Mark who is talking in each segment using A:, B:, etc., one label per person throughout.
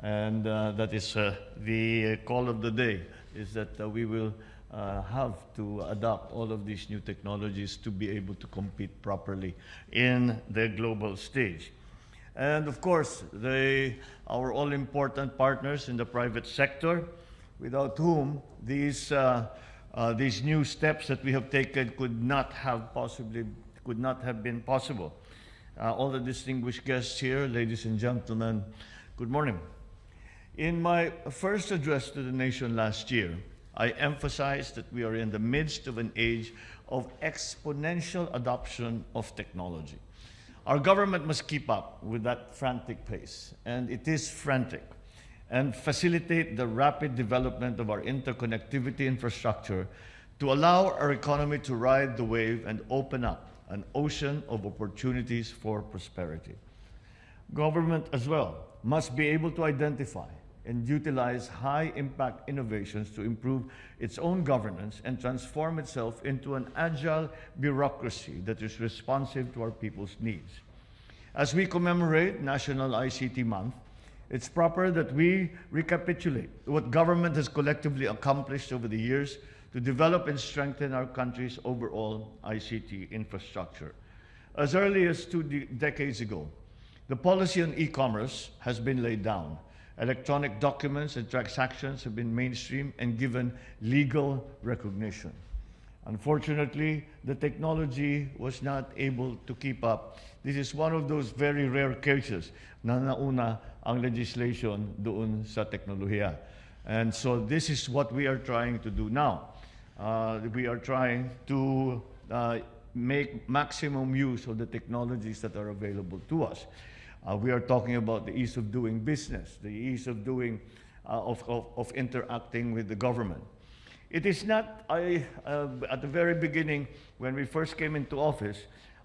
A: And that is the call of the day, is that we will have to adopt all of these new technologies to be able to compete properly in the global stage. And of course, our all-important partners in the private sector, without whom these new steps that we have taken could not have been possible. All the distinguished guests here, ladies and gentlemen, good morning. In my first address to the nation last year, I emphasized that we are in the midst of an age of exponential adoption of technology. Our government must keep up with that frantic pace, and it is frantic, and facilitate the rapid development of our interconnectivity infrastructure to allow our economy to ride the wave and open up an ocean of opportunities for prosperity. Government as well must be able to identify and utilize high-impact innovations to improve its own governance and transform itself into an agile bureaucracy that is responsive to our people's needs. As we commemorate National ICT Month, it's proper that we recapitulate what government has collectively accomplished over the years to develop and strengthen our country's overall ICT infrastructure. As early as 2 decades ago, the policy on e-commerce has been laid down. Electronic documents and transactions have been mainstream and given legal recognition. Unfortunately, the technology was not able to keep up. This is one of those very rare cases na nauna ang legislation doon sa teknolohiya. And so this is what we are trying to do now. We are trying to make maximum use of the technologies that are available to us. We are talking about the ease of doing business, the ease of doing, of interacting with the government. It is not, at the very beginning, when we first came into office,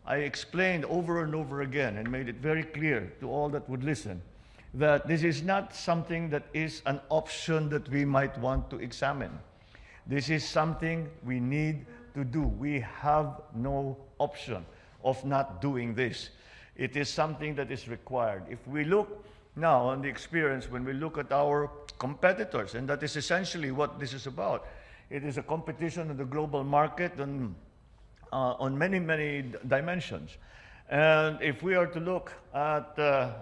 A: I explained over and over again and made it very clear to all that would listen that this is not something that is an option that we might want to examine. This is something we need to do. We have no option of not doing this. It is something that is required. If we look now on the experience, when we look at our competitors, and that is essentially what this is about, it is a competition in the global market on many, many dimensions. And if we are to look at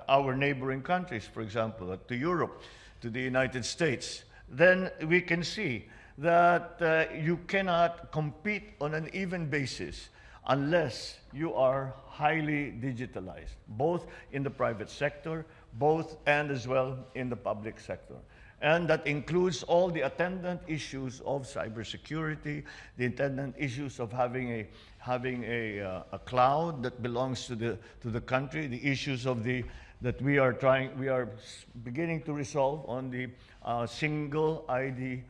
A: our neighboring countries, for example, to Europe, to the United States, then we can see that you cannot compete on an even basis unless you are highly digitalized, both in the private sector, and as well in the public sector. And that includes all the attendant issues of cybersecurity, the attendant issues of having a cloud that belongs to the country, the issues of that we are beginning to resolve on the single ID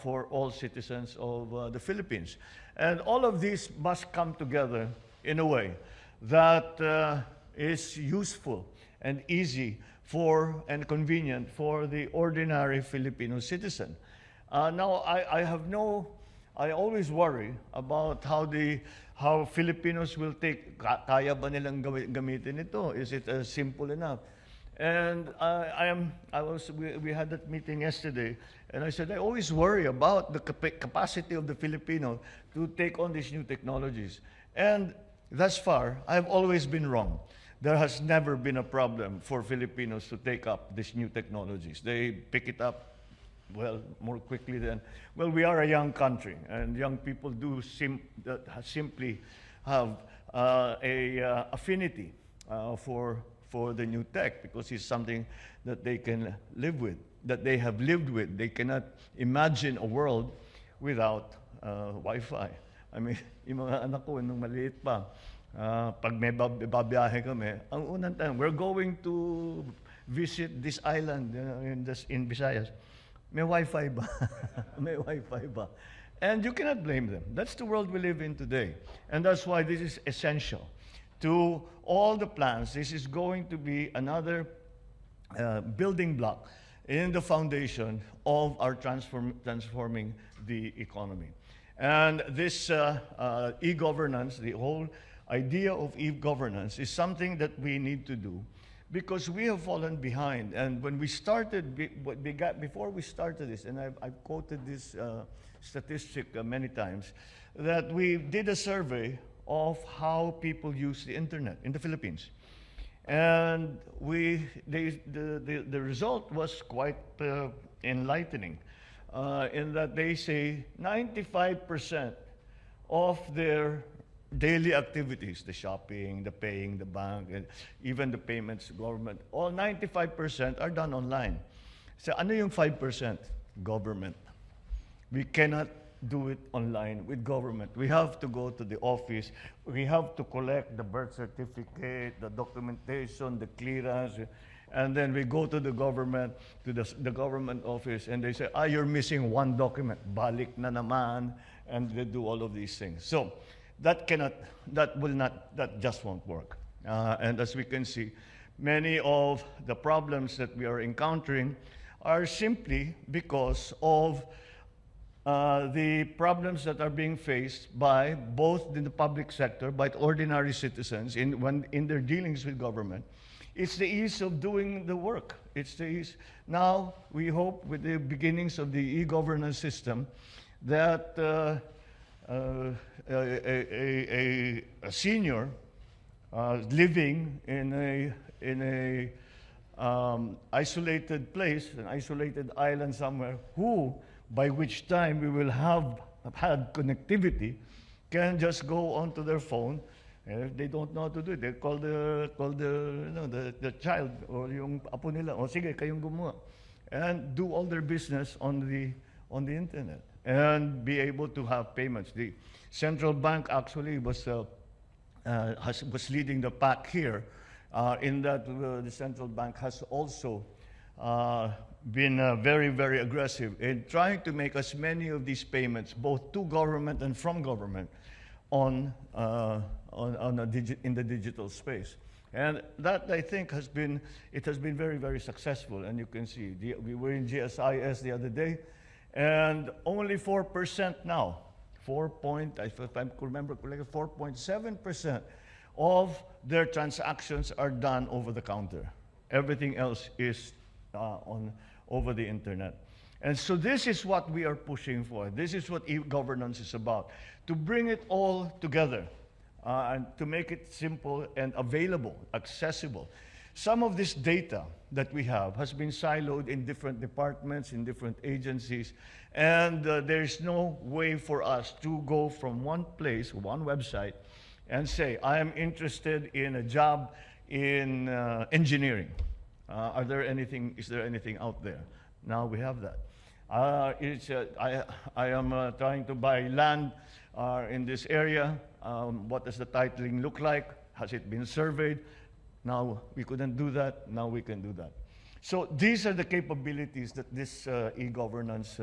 A: for all citizens of the Philippines. And all of these must come together in a way that is useful and easy and convenient for the ordinary Filipino citizen. Now, I always worry about how Filipinos will kaya ba nilang gamitin ito? Is it simple enough? And we had that meeting yesterday, and I said, I always worry about the capacity of the Filipino to take on these new technologies. And thus far, I've always been wrong. There has never been a problem for Filipinos to take up these new technologies. They pick it up, well, more quickly than, well, we are a young country, and young people do simply have a affinity for the new tech, because it's something that they can live with, that they have lived with. They cannot imagine a world without Wi-Fi. I mean, yung mga anak ko, nung maliit pa, pag may babiyahe kami, ang unang time, we're going to visit this island in Visayas. May Wi-Fi ba? May Wi-Fi ba? And you cannot blame them. That's the world we live in today. And that's why this is essential to all the plans. This is going to be another building block in the foundation of our transforming the economy. And this e-governance, the whole idea of e-governance, is something that we need to do because we have fallen behind. And when we started, before we started this, and I've quoted this statistic many times, that we did a survey of how people use the internet in the Philippines. And the result was quite enlightening, in that they say 95% of their daily activities, the shopping, the paying, the bank, and even the payments to government, all 95% are done online. So ano yung 5%? Government. We cannot do it online with government. We have to go to the office. We have to collect the birth certificate, the documentation, the clearance, and then we go to the government, to the government office, and they say, you're missing one document. Balik na naman, and they do all of these things. So that just won't work. And as we can see, many of the problems that we are encountering are simply because of the problems that are being faced by both in the public sector, by ordinary citizens in their dealings with government. It's the ease of doing the work. It's the ease. Now, we hope with the beginnings of the e-governance system that a senior living in a isolated place, an isolated island somewhere, by which time we will have had connectivity, can just go onto their phone, and if they don't know how to do it, they call the child or yung apo nila, sige, kayong gumawa, and do all their business on the internet and be able to have payments. The central bank actually was leading the pack here, in that the central bank has also been very, very aggressive in trying to make as many of these payments, both to government and from government, in the digital space. And that, I think, has been very, very successful. And you can see, we were in GSIS the other day, and only 4% now, if I remember correctly, 4.7% of their transactions are done over the counter. Everything else is over the internet. And so this is what we are pushing for. This is what e-governance is about, to bring it all together and to make it simple and available, accessible. Some of this data that we have has been siloed in different departments, in different agencies, and there's no way for us to go from one place, one website, and say, I am interested in a job in engineering. Is there anything out there? Now we have that. I am trying to buy land in this area. What does the titling look like? Has it been surveyed? Now we couldn't do that. Now we can do that. So these are the capabilities that this e-governance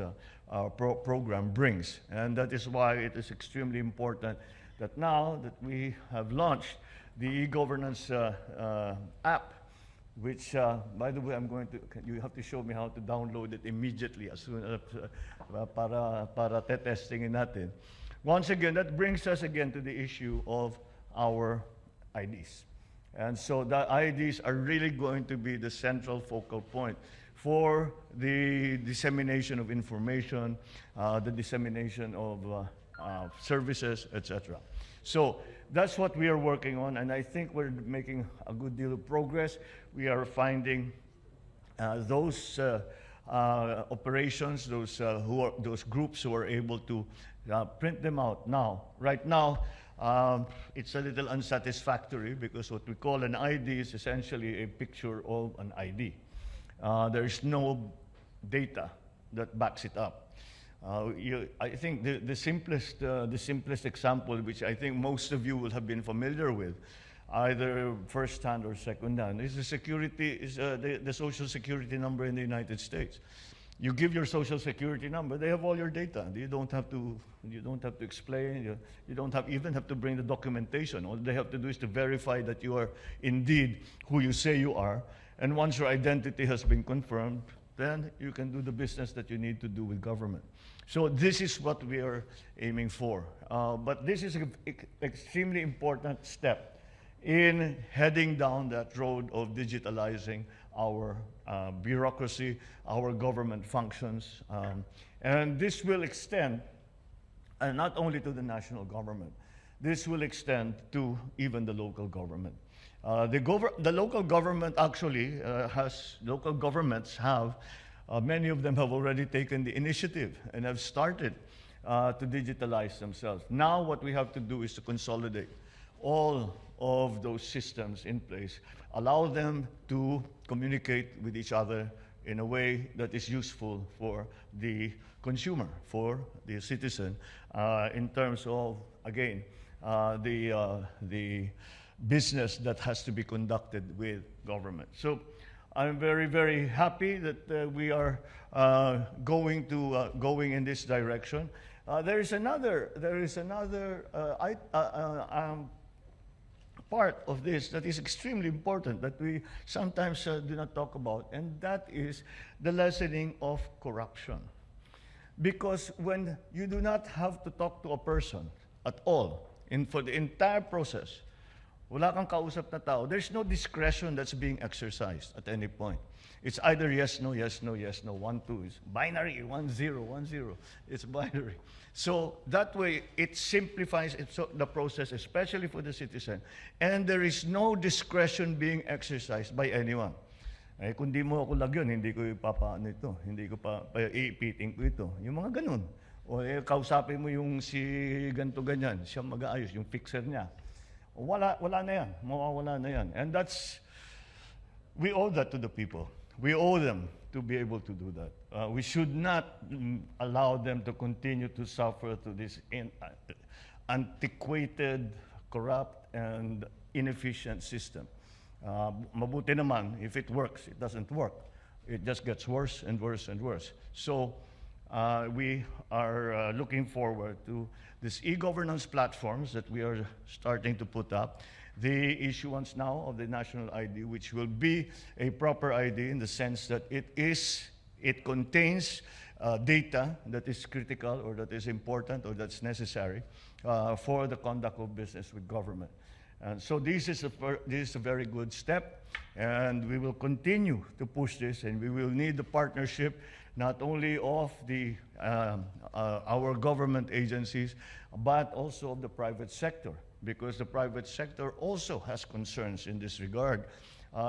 A: program brings. And that is why it is extremely important that now that we have launched the e-governance app, which, by the way, you have to show me how to download it immediately as soon as para testingin natin. Once again, that brings us again to the issue of our IDs. And so the IDs are really going to be the central focal point for the dissemination of information, the dissemination of services, etc. So that's what we are working on, and I think we're making a good deal of progress. We are finding those operations, those groups who are able to print them out now. Right now, it's a little unsatisfactory because what we call an ID is essentially a picture of an ID. There is no data that backs it up. I think the simplest example, which I think most of you will have been familiar with, either first-hand or second-hand, is the Social Security number in the United States. You give your Social Security number, they have all your data. You don't have to explain. You don't even have to bring the documentation. All they have to do is to verify that you are indeed who you say you are. And once your identity has been confirmed, then you can do the business that you need to do with government. So this is what we are aiming for. But this is an extremely important step in heading down that road of digitalizing our bureaucracy, our government functions. And this will extend not only to the national government, this will extend to even the local government. The local government actually local governments have, many of them have already taken the initiative and have started to digitalize themselves. Now what we have to do is to consolidate all of those systems in place, allow them to communicate with each other in a way that is useful for the consumer, for the citizen, in terms of, again, the business that has to be conducted with government. So I'm very, very happy that we are going in this direction. There is another part of this that is extremely important that we sometimes do not talk about, and that is the lessening of corruption. Because when you do not have to talk to a person at all, for the entire process, wala kang kausap na tao, there's no discretion that's being exercised at any point. It's either yes, no, yes, no, yes, no, 1, 2. It's binary, 1, 0, 1, 0. It's binary. So that way, it simplifies the process, especially for the citizen. And there is no discretion being exercised by anyone. Eh, kung di mo ako lagyan, hindi ko ipapaano ito. Hindi ko iipiting ko ito. Yung mga ganun. O kausapin mo yung si ganto ganyan, siya mag-aayos, yung fixer niya. Wala na yan. Mawawala na yan. And we owe that to the people. We owe them to be able to do that. We should not allow them to continue to suffer to this antiquated, corrupt, and inefficient system. Mabuti naman, if it works, it doesn't work. It just gets worse and worse and worse. So we are looking forward to these e-governance platforms that we are starting to put up. The issuance now of the national ID, which will be a proper ID in the sense that it contains data that is critical or that is important or that's necessary for the conduct of business with government. And so this is a very good step, and we will continue to push this, and we will need the partnership not only of our government agencies, but also of the private sector, because the private sector also has concerns in this regard,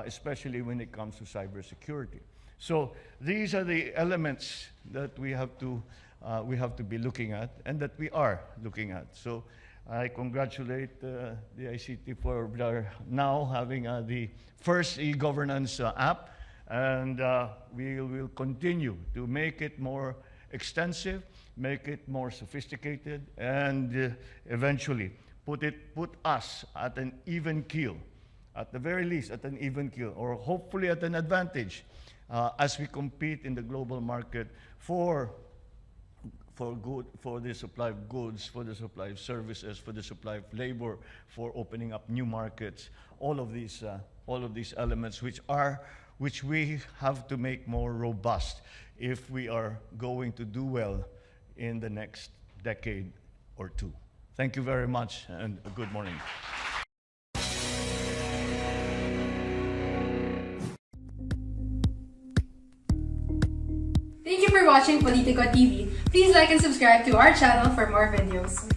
A: especially when it comes to cybersecurity. So these are the elements that we have to be looking at, and that we are looking at. So I congratulate the ICT for now having the first e-governance app, and we will continue to make it more extensive, make it more sophisticated, and eventually put us at an even keel, at the very least at an even keel, or hopefully at an advantage as we compete in the global market for the supply of goods, for the supply of services, for the supply of labor, for opening up new markets. All of these elements, which we have to make more robust if we are going to do well in the next decade or two. Thank you very much, and good morning.
B: Thank you for watching Politico TV. Please like and subscribe to our channel for more videos.